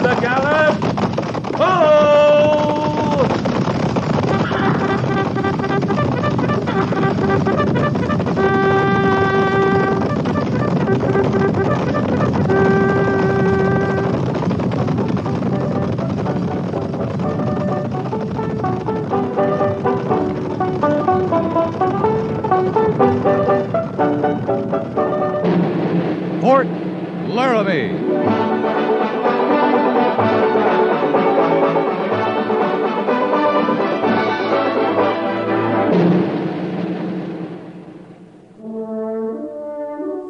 the gallop! Follow! Fort Laramie.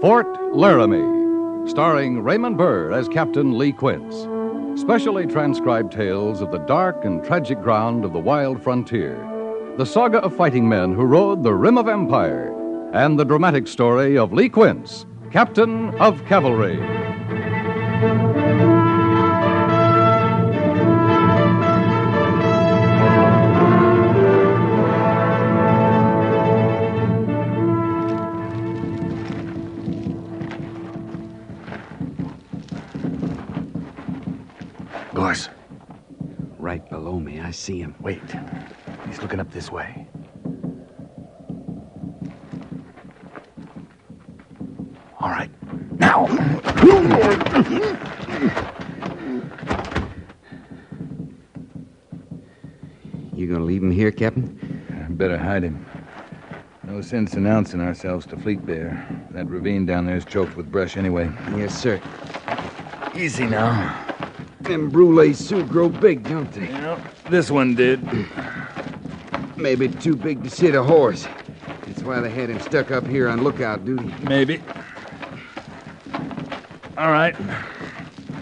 Fort Laramie, starring Raymond Burr as Captain Lee Quince. Specially transcribed tales of the dark and tragic ground of the wild frontier. The saga of fighting men who rode the rim of empire. And the dramatic story of Lee Quince, Captain of Cavalry. Gorse. Right below me, I see him. Wait. He's looking up this way. All right. Now! You gonna leave him here, Captain? Better hide him. No sense announcing ourselves to Fleet Bear. That ravine down there is choked with brush anyway. Yes, sir. Easy now. Them Brule Sioux grow big, don't they? Well, this one did. Maybe too big to sit a horse. That's why they had him stuck up here on lookout duty. Maybe. All right.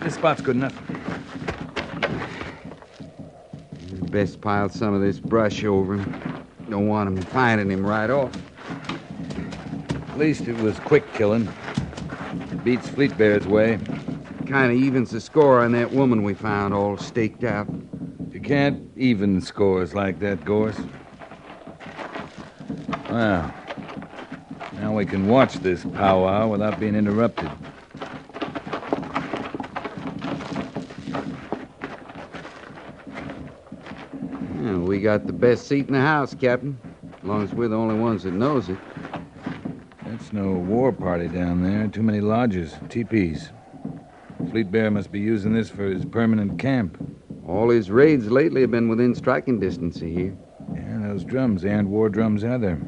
This spot's good enough. Best pile some of this brush over him. Don't want him finding him right off. At least it was quick killing. It beats Fleet Bear's way. Kind of evens the score on that woman we found all staked out. You can't even scores like that, Gorse. Well, now we can watch this powwow without being interrupted. Yeah, we got the best seat in the house, Captain. As long as we're the only ones that knows it. That's no war party down there. Too many lodges, teepees. Fleet Bear must be using this for his permanent camp. All his raids lately have been within striking distance of here. Yeah, those drums, they aren't war drums either.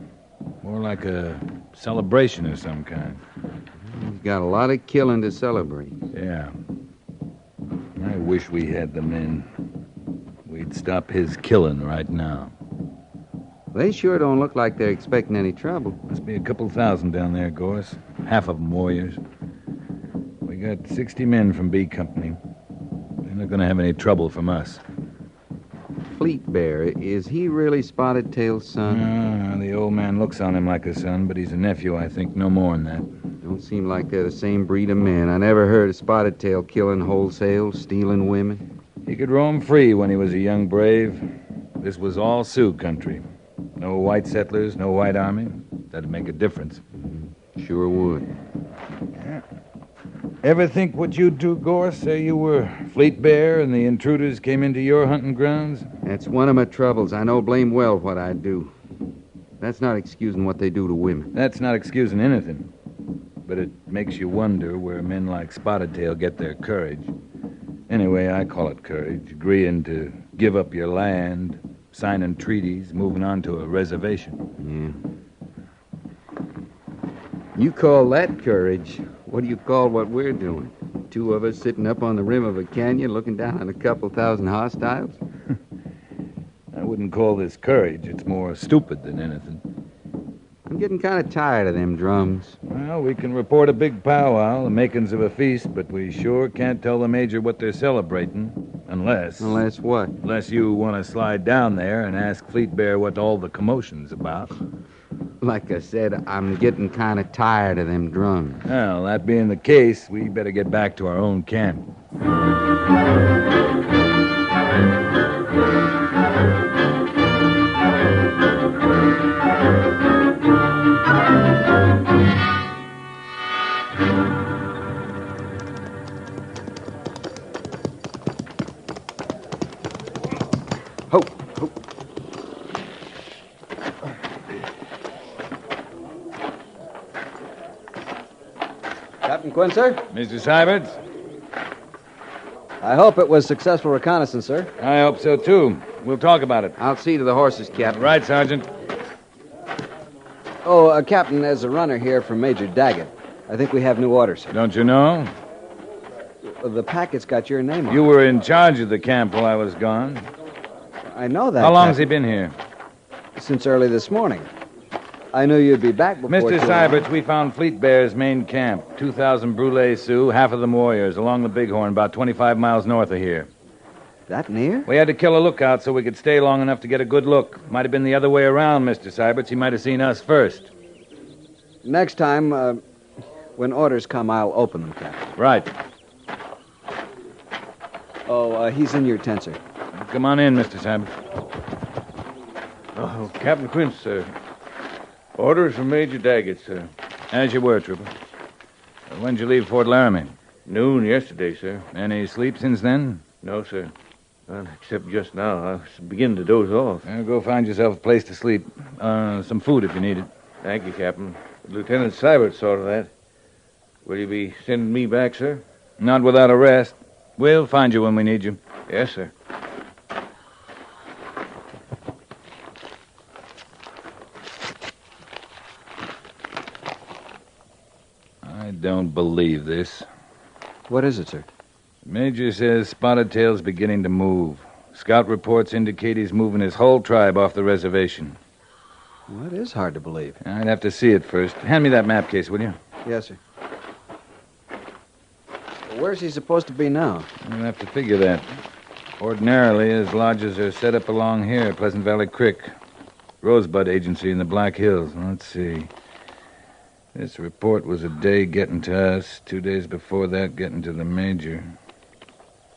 More like a celebration of some kind. He's got a lot of killing to celebrate. Yeah. I wish we had the men. We'd stop his killing right now. They sure don't look like they're expecting any trouble. Must be a couple thousand down there, Gorse. Half of them warriors. We got 60 men from B Company. They're not going to have any trouble from us. Fleet Bear, is he really Spotted Tail's son? The old man looks on him like a son, but he's a nephew, I think. No more than that. Don't seem like they're the same breed of men. I never heard of Spotted Tail killing wholesale, stealing women. He could roam free when he was a young brave. This was all Sioux country. No white settlers, no white army. That'd make a difference. Sure would. Yeah. Ever think what you'd do, Gorse? Say you were Fleet Bear and the intruders came into your hunting grounds? That's one of my troubles. I know blame well what I'd do. That's not excusing what they do to women. That's not excusing anything. But it makes you wonder where men like Spotted Tail get their courage. Anyway, I call it courage. Agreeing to give up your land, signing treaties, moving on to a reservation. Yeah. You call that courage. What do you call what we're doing? Two of us sitting up on the rim of a canyon looking down on a couple thousand hostiles? I wouldn't call this courage. It's more stupid than anything. I'm getting kind of tired of them drums. Well, we can report a big powwow, the makings of a feast, but we sure can't tell the Major what they're celebrating, unless... Unless what? Unless you want to slide down there and ask Fleet Bear what all the commotion's about. Like I said, I'm getting kind of tired of them drums. Well, that being the case, we better get back to our own camp. Captain Quinn, sir? Mr. Syberts? I hope it was successful reconnaissance, sir. I hope so, too. We'll talk about it. I'll see to the horses, Captain. Right, Sergeant. Oh, Captain, there's a runner here from Major Daggett. I think we have new orders, sir. Don't you know? The packet's got your name on You it. were in charge of the camp while I was gone. I know that, How long has Captain. he been here? Since early this morning. I knew you'd be back before... Mr. too long. Syberts, we found Fleet Bear's main camp. 2,000 Brule Sioux, half of them warriors, along the Bighorn, about 25 miles north of here. That near? We had to kill a lookout so we could stay long enough to get a good look. Might have been the other way around, Mr. Syberts. He might have seen us first. Next time, when orders come, I'll open them, Captain. Right. Oh, he's in your tent, sir. Come on in, Mr. Syberts. Oh, Captain Quince, sir. Orders from Major Daggett, sir. As you were, Trooper. When'd you leave Fort Laramie? Noon yesterday, sir. Any sleep since then? No, sir. Well, except just now. I was beginning to doze off. Well, go find yourself a place to sleep. Some food if you need it. Thank you, Captain. Lieutenant Sybert saw to that. Will you be sending me back, sir? Not without a rest. We'll find you when we need you. Yes, sir. I don't believe this. What is it, sir? Major says Spotted Tail's beginning to move. Scout reports indicate he's moving his whole tribe off the reservation. Well, it is hard to believe. I'd have to see it first. Hand me that map case, will you? Yes, sir. Where's he supposed to be now? You'll have to figure that. Ordinarily, his lodges are set up along here, Pleasant Valley Creek. Rosebud Agency in the Black Hills. Let's see. This report was a day getting to us. 2 days before that, getting to the major.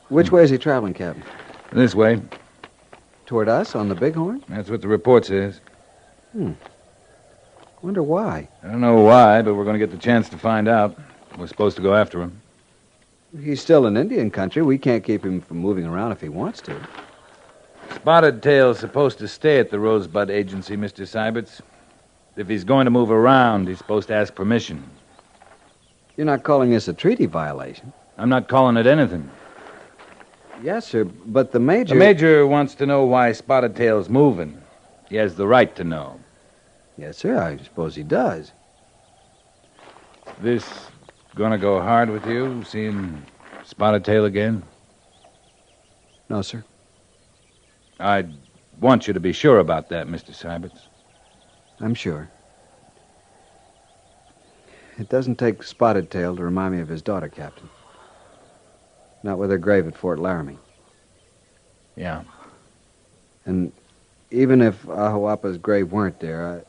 Which way is he traveling, Captain? This way. Toward us, on the Bighorn? That's what the report says. Wonder why. I don't know why, but we're going to get the chance to find out. We're supposed to go after him. He's still in Indian country. We can't keep him from moving around if he wants to. Spotted Tail's supposed to stay at the Rosebud Agency, Mr. Syberts. If he's going to move around, he's supposed to ask permission. You're not calling this a treaty violation? I'm not calling it anything. Yes, sir, but the major... The major wants to know why Spotted Tail's moving. He has the right to know. Yes, sir, I suppose he does. This gonna go hard with you, seeing Spotted Tail again? No, sir. I want you to be sure about that, Mr. Syberts. I'm sure. It doesn't take Spotted Tail to remind me of his daughter, Captain. Not with her grave at Fort Laramie. Yeah. And even if Ahuapa's grave weren't there,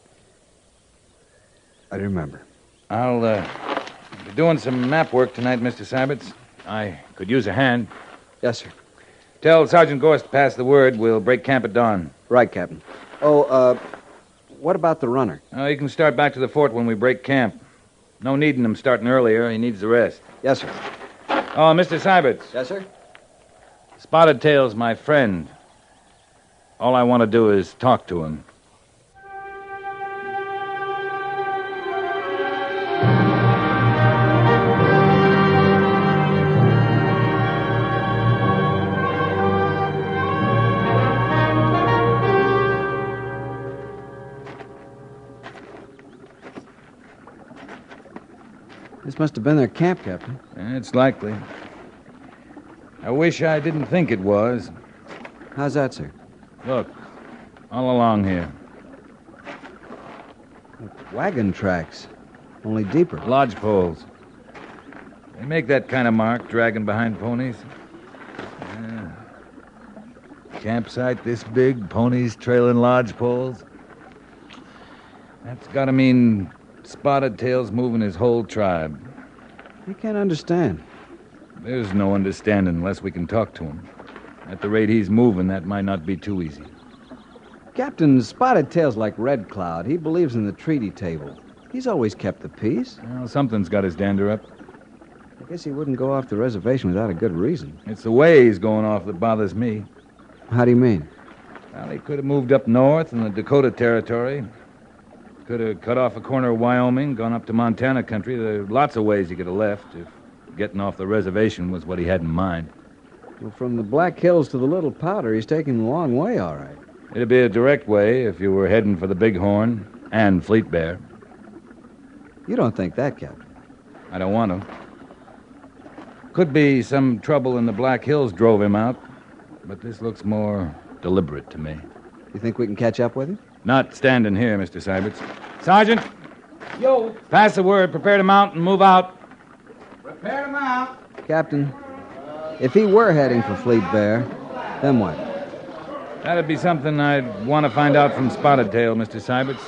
I'd remember. I'll be doing some map work tonight, Mr. Syberts. I could use a hand. Yes, sir. Tell Sergeant Gorst to pass the word. We'll break camp at dawn. Right, Captain. Oh, what about the runner? He can start back to the fort when we break camp. No need in him starting earlier. He needs the rest. Yes, sir. Oh, Mr. Syberts. Yes, sir? Spotted Tail's my friend. All I want to do is talk to him. This must have been their camp, Captain. It's likely. I wish I didn't think it was. How's that, sir? Look, all along here. Wagon tracks, only deeper. Lodge poles. They make that kind of mark, dragging behind ponies. Yeah. Campsite this big, ponies trailing lodge poles. That's got to mean Spotted Tail's moving his whole tribe. I can't understand. There's no understanding unless we can talk to him. At the rate he's moving, that might not be too easy. Captain, Spotted Tail's like Red Cloud. He believes in the treaty table. He's always kept the peace. Well, something's got his dander up. I guess he wouldn't go off the reservation without a good reason. It's the way he's going off that bothers me. How do you mean? Well, he could have moved up north in the Dakota Territory. could have cut off a corner of Wyoming, gone up to Montana country. There are lots of ways he could have left if getting off the reservation was what he had in mind. Well, from the Black Hills to the Little Powder, he's taking the long way, all right. It'd be a direct way if you were heading for the Bighorn and Fleet Bear. You don't think that, Captain? I don't want to. Could be some trouble in the Black Hills drove him out, but this looks more deliberate to me. You think we can catch up with him? Not standing here, Mr. Syberts. Sergeant! Yo! Pass the word. Prepare to mount and move out. Prepare to mount. Captain, if he were heading for Fleet Bear, then what? That'd be something I'd want to find out from Spotted Tail, Mr. Syberts.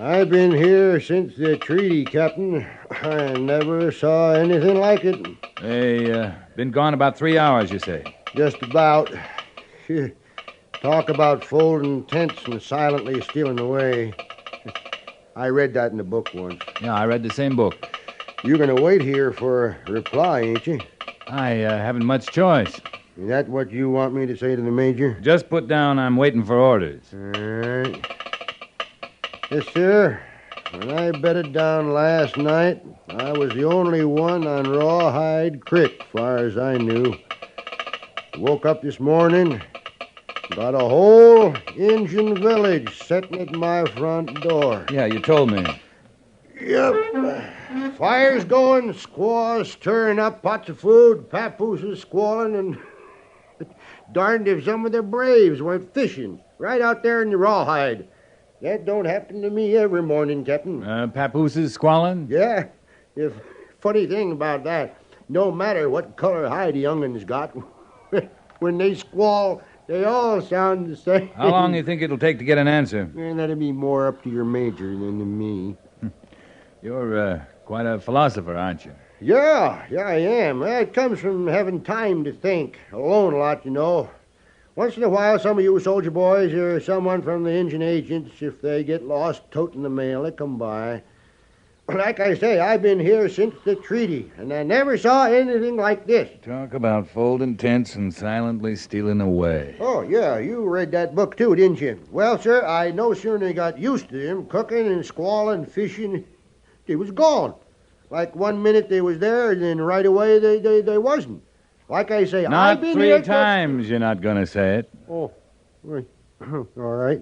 I've been here since the treaty, Captain. I never saw anything like it. They, been gone about 3 hours, you say? Just about. Talk about folding tents and silently stealing away. I read that in a book once. Yeah, I read the same book. You're going to wait here for a reply, ain't you? I haven't much choice. Is that what you want me to say to the Major? Just put down I'm waiting for orders. All right. Yes, sir. When I bedded down last night, I was the only one on Rawhide Creek, far as I knew. Woke up this morning, got a whole Indian village sitting at my front door. Yeah, you told me. Yep. Fires going, squaws stirring up pots of food, papooses squalling, and darned if some of the braves went fishing right out there in the Rawhide. That don't happen to me every morning, Captain. Papooses squalling? Yeah. The funny thing about that, no matter what color hide the young'uns got, when they squall, they all sound the same. How long do you think it'll take to get an answer? And that'd be more up to your Major than to me. You're quite a philosopher, aren't you? Yeah, I am. It comes from having time to think. Alone a lot, you know. Once in a while, some of you soldier boys or someone from the Indian agents, if they get lost toting the mail, they come by. Like I say, I've been here since the treaty, and I never saw anything like this. Talk about folding tents and silently stealing away. Oh, yeah, you read that book too, didn't you? Well, sir, I no sooner got used to them cooking and squalling, fishing, they was gone. Like 1 minute they was there, and then right away they wasn't. Like I say, Not I've been 3 here times you're not going to say it. Oh, right. All right.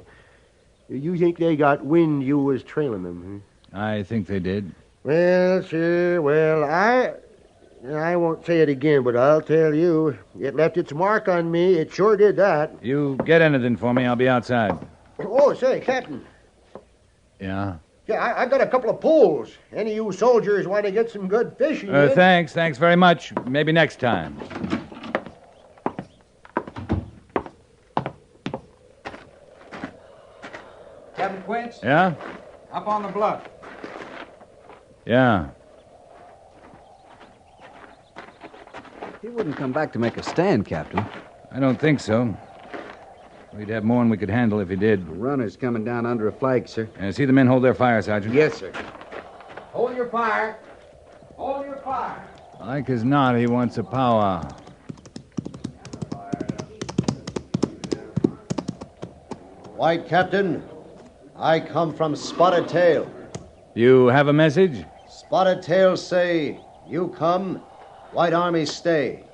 You think they got wind you was trailing them, I think they did. Well, sir, I won't say it again, but I'll tell you, it left its mark on me. It sure did that. You get anything for me, I'll be outside. Oh, say, Captain. Yeah? Yeah, I got a couple of poles. Any of you soldiers want to get some good fishing in? Thanks very much. Maybe next time. Captain Quince? Yeah? Up on the bluff. Yeah. He wouldn't come back to make a stand, Captain. I don't think so. We'd have more than we could handle if he did. The runner's coming down under a flag, sir. See the men hold their fire, Sergeant. Yes, sir. Hold your fire. Hold your fire. Like as not, he wants a powwow. White Captain, I come from Spotted Tail. You have a message? Spotted Tail say, you come, White Army stay.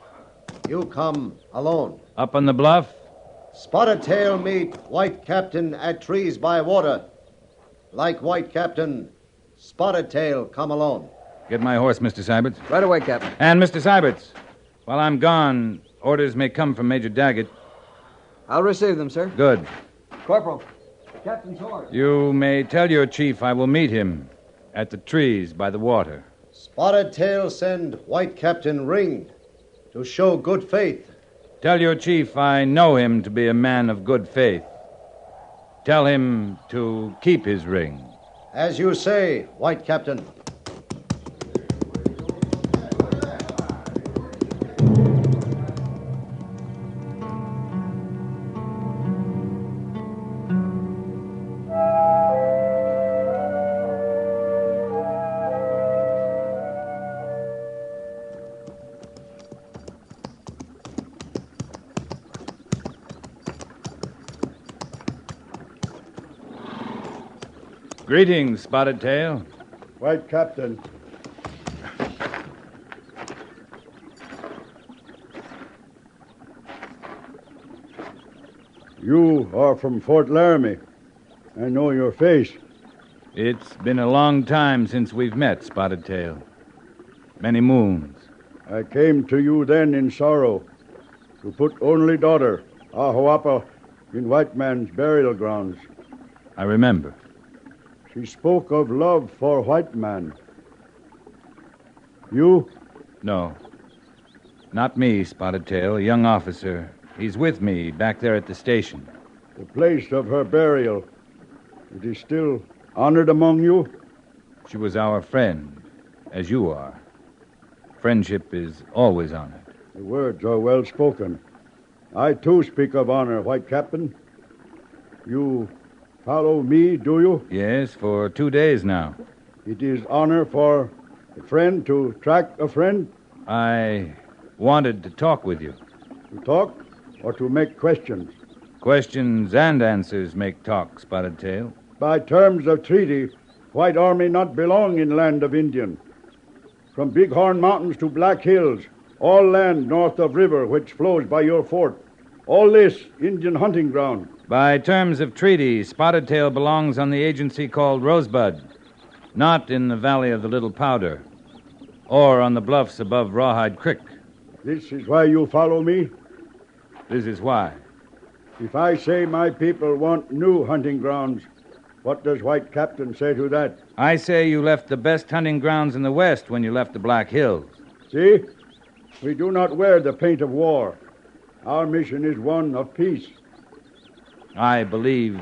You come alone. Up on the bluff? Spotted Tail meet White Captain at trees by water. Like White Captain, Spotted Tail come alone. Get my horse, Mr. Syberts. Right away, Captain. And, Mr. Syberts, while I'm gone, orders may come from Major Daggett. I'll receive them, sir. Good. Corporal, Captain's orders. You may tell your chief I will meet him at the trees by the water. Spotted Tail send White Captain ring to show good faith. Tell your chief I know him to be a man of good faith. Tell him to keep his ring. As you say, White Captain. Greetings, Spotted Tail. White Captain. You are from Fort Laramie. I know your face. It's been a long time since we've met, Spotted Tail. Many moons. I came to you then in sorrow to put only daughter, Ahuapa, in white man's burial grounds. I remember. She spoke of love for white man. You? No. Not me, Spotted Tail, a young officer. He's with me back there at the station. The place of her burial. It is still honored among you? She was our friend, as you are. Friendship is always honored. The words are well spoken. I, too, speak of honor, White Captain. You follow me, do you? Yes, for 2 days now. It is honor for a friend to track a friend? I wanted to talk with you. To talk or to make questions? Questions and answers make talk, Spotted Tail. By terms of treaty, White Army not belong in land of Indian. From Bighorn Mountains to Black Hills, all land north of river which flows by your fort. All this Indian hunting ground. By terms of treaty, Spotted Tail belongs on the agency called Rosebud, not in the valley of the Little Powder, or on the bluffs above Rawhide Creek. This is why you follow me? This is why. If I say my people want new hunting grounds, what does White Captain say to that? I say you left the best hunting grounds in the West when you left the Black Hills. See? We do not wear the paint of war. Our mission is one of peace. I believe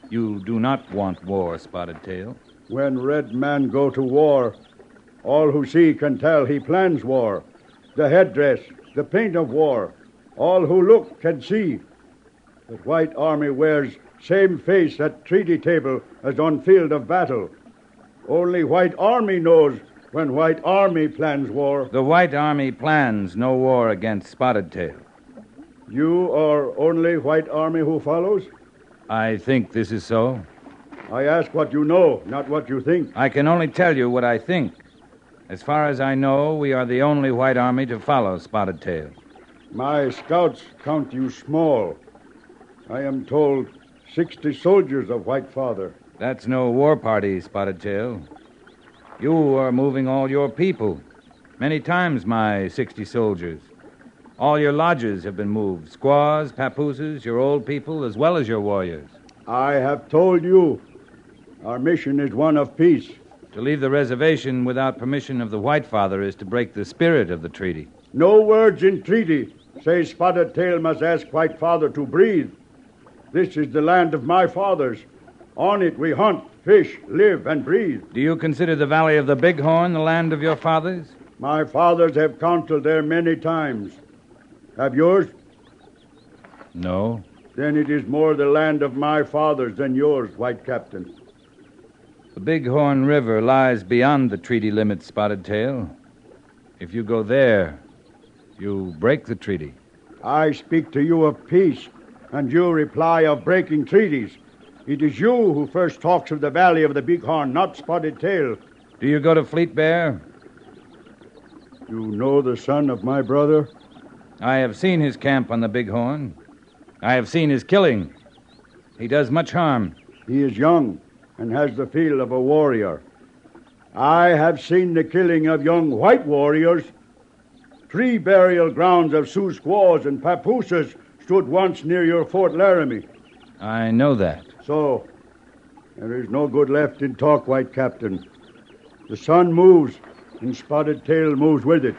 you do not want war, Spotted Tail. When red men go to war, all who see can tell he plans war. The headdress, the paint of war, all who look can see. The White Army wears same face at treaty table as on field of battle. Only White Army knows when White Army plans war. The White Army plans no war against Spotted Tail. You are only White Army who follows? I think this is so. I ask what you know, not what you think. I can only tell you what I think. As far as I know, we are the only White Army to follow Spotted Tail. My scouts count you small. I am told 60 soldiers of White Father. That's no war party, Spotted Tail. You are moving all your people. Many times my 60 soldiers. All your lodges have been moved. Squaws, papooses, your old people, as well as your warriors. I have told you, our mission is one of peace. To leave the reservation without permission of the White Father is to break the spirit of the treaty. No words in treaty say Spotted Tail must ask White Father to breathe. This is the land of my fathers. On it we hunt, fish, live, and breathe. Do you consider the valley of the Bighorn the land of your fathers? My fathers have counseled there many times. Have yours? No. Then it is more the land of my fathers than yours, White Captain. The Bighorn River lies beyond the treaty limits, Spotted Tail. If you go there, you break the treaty. I speak to you of peace, and you reply of breaking treaties. It is you who first talks of the valley of the Bighorn, not Spotted Tail. Do you go to Fleet Bear? You know the son of my brother? I have seen his camp on the Bighorn. I have seen his killing. He does much harm. He is young and has the feel of a warrior. I have seen the killing of young white warriors. 3 burial grounds of Sioux squaws and papooses stood once near your Fort Laramie. I know that. So, there is no good left in talk, White Captain. The sun moves, and Spotted Tail moves with it.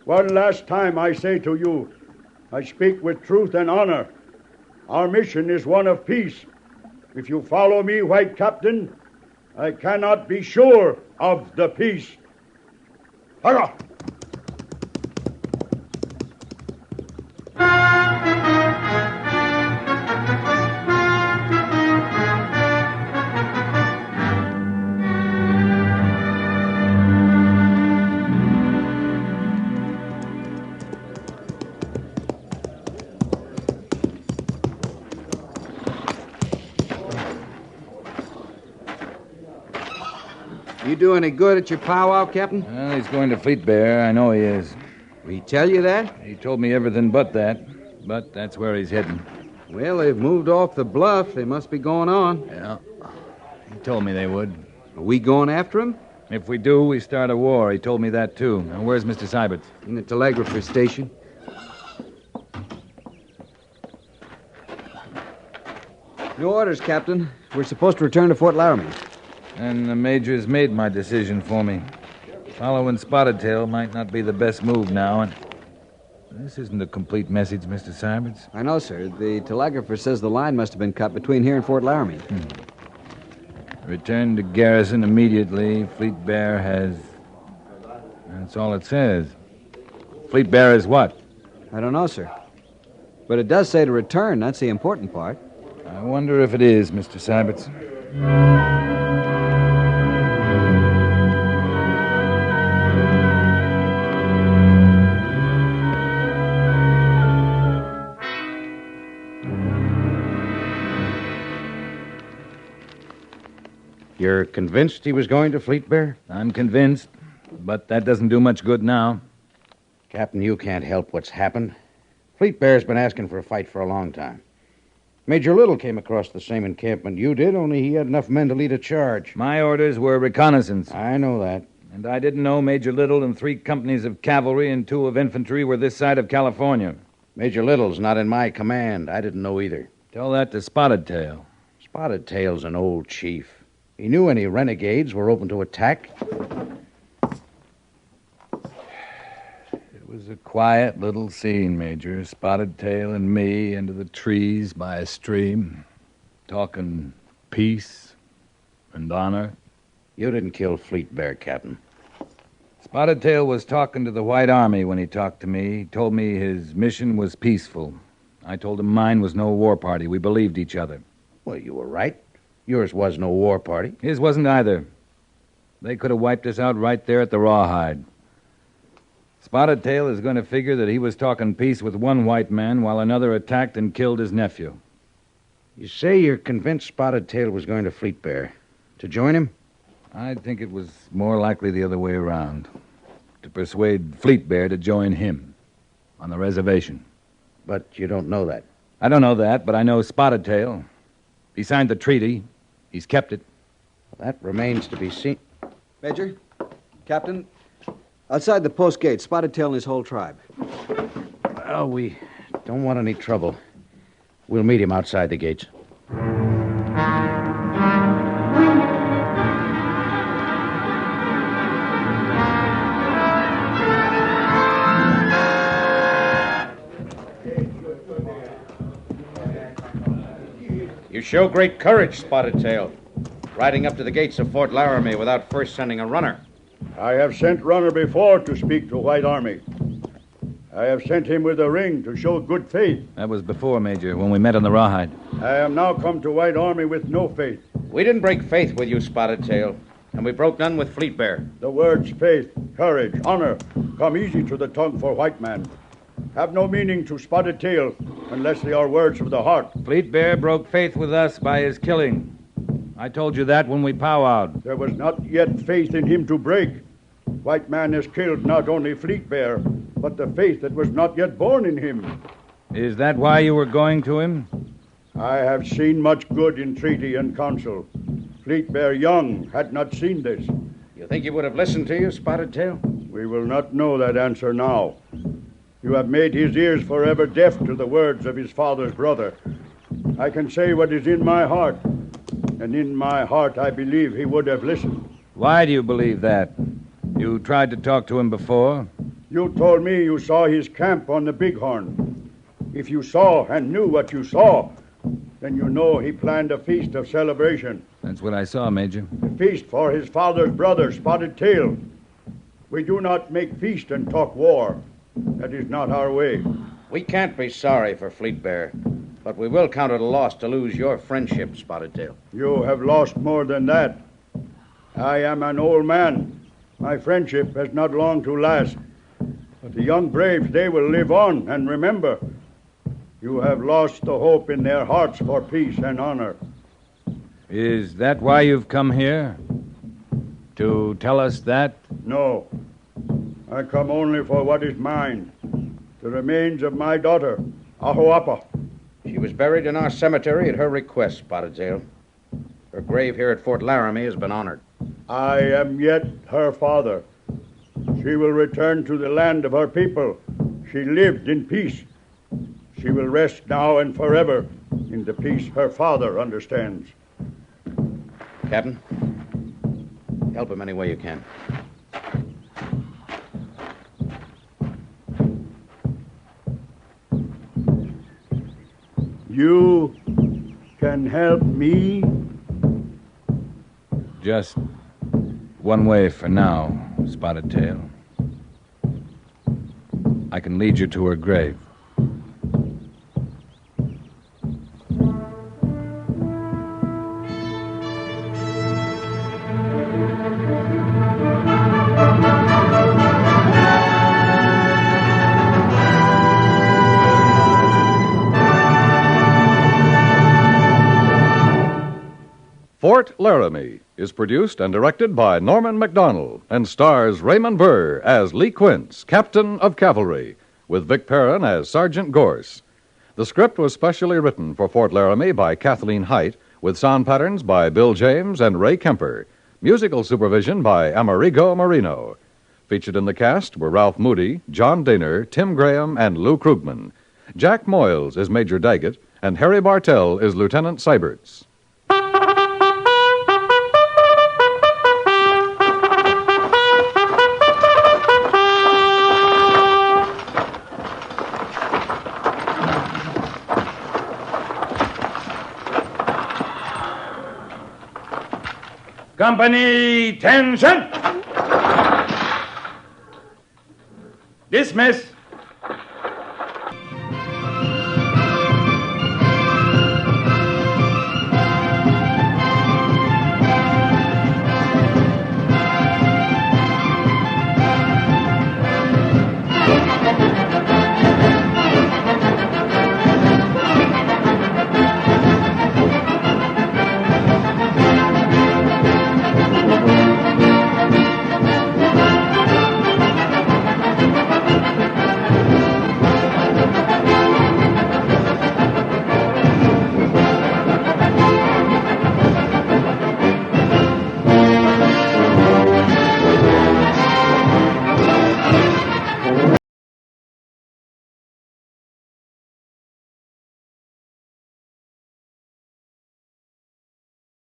One last time I say to you, I speak with truth and honor. Our mission is one of peace. If you follow me, White Captain, I cannot be sure of the peace. Hurrah! You do any good at your powwow, Captain? Well, he's going to Fleet Bear. I know he is. Did he tell you that? He told me everything but that. But that's where he's heading. Well, they've moved off the bluff. They must be going on. Yeah. He told me they would. Are we going after him? If we do, we start a war. He told me that, too. Now, where's Mr. Seibert? In the telegrapher station. New orders, Captain. We're supposed to return to Fort Laramie. And the Major's made my decision for me. Following Spotted Tail might not be the best move now, and this isn't a complete message, Mr. Seibert. I know, sir. The telegrapher says the line must have been cut between here and Fort Laramie. Return to garrison immediately. Fleet Bear has... That's all it says. Fleet Bear is what? I don't know, sir. But it does say to return. That's the important part. I wonder if it is, Mr. Seibert. You're convinced he was going to Fleet Bear? I'm convinced, but that doesn't do much good now. Captain, you can't help what's happened. Fleet Bear's been asking for a fight for a long time. Major Little came across the same encampment you did, only he had enough men to lead a charge. My orders were reconnaissance. I know that. And I didn't know Major Little and 3 companies of cavalry and 2 of infantry were this side of California. Major Little's not in my command. I didn't know either. Tell that to Spotted Tail. Spotted Tail's an old chief. He knew any renegades were open to attack. It was a quiet little scene, Major. Spotted Tail and me into the trees by a stream, talking peace and honor. You didn't kill Fleet Bear, Captain. Spotted Tail was talking to the White Army when he talked to me. He told me his mission was peaceful. I told him mine was no war party. We believed each other. Well, you were right. Yours was no war party. His wasn't either. They could have wiped us out right there at the Rawhide. Spotted Tail is going to figure that he was talking peace with one white man while another attacked and killed his nephew. You say you're convinced Spotted Tail was going to Fleet Bear. To join him? I think it was more likely the other way around. To persuade Fleet Bear to join him on the reservation. But you don't know that. I don't know that, but I know Spotted Tail. He signed the treaty. He's kept it. That remains to be seen. Major, Captain, outside the post gate, Spotted Tail and his whole tribe. Well, we don't want any trouble. We'll meet him outside the gates. You show great courage, Spotted Tail, riding up to the gates of Fort Laramie without first sending a runner. I have sent runner before to speak to White Army. I have sent him with a ring to show good faith. That was before, Major, when we met on the Rawhide. I am now come to White Army with no faith. We didn't break faith with you, Spotted Tail, and we broke none with Fleet Bear. The words faith, courage, honor come easy to the tongue for white man. Have no meaning to Spotted Tail unless they are words of the heart. Fleet Bear broke faith with us by his killing. I told you that when we powwowed. There was not yet faith in him to break. White man has killed not only Fleet Bear, but the faith that was not yet born in him. Is that why you were going to him? I have seen much good in treaty and council. Fleet Bear Young had not seen this. You think he would have listened to you, Spotted Tail? We will not know that answer now. You have made his ears forever deaf to the words of his father's brother. I can say what is in my heart, and in my heart I believe he would have listened. Why do you believe that? You tried to talk to him before? You told me you saw his camp on the Bighorn. If you saw and knew what you saw, then you know he planned a feast of celebration. That's what I saw, Major. A feast for his father's brother, Spotted Tail. We do not make feast and talk war. That is not our way. We can't be sorry for Fleet Bear, but we will count it a loss to lose your friendship, Spotted Tail. You have lost more than that. I am an old man. My friendship has not long to last. But the young braves, they will live on and remember. You have lost the hope in their hearts for peace and honor. Is that why you've come here? To tell us that? No. I come only for what is mine. The remains of my daughter, Ahoapa. She was buried in our cemetery at her request, Spotted Tail. Her grave here at Fort Laramie has been honored. I am yet her father. She will return to the land of her people. She lived in peace. She will rest now and forever in the peace her father understands. Captain, help him any way you can. You can help me? Just one way for now, Spotted Tail. I can lead you to her grave. Fort Laramie is produced and directed by Norman MacDonald and stars Raymond Burr as Lee Quince, Captain of Cavalry, with Vic Perrin as Sergeant Gorse. The script was specially written for Fort Laramie by Kathleen Height, with sound patterns by Bill James and Ray Kemper. Musical supervision by Amerigo Marino. Featured in the cast were Ralph Moody, John Daner, Tim Graham, and Lou Krugman. Jack Moyles is Major Daggett, and Harry Bartell is Lieutenant Seiberts. Company, tension! Dismiss.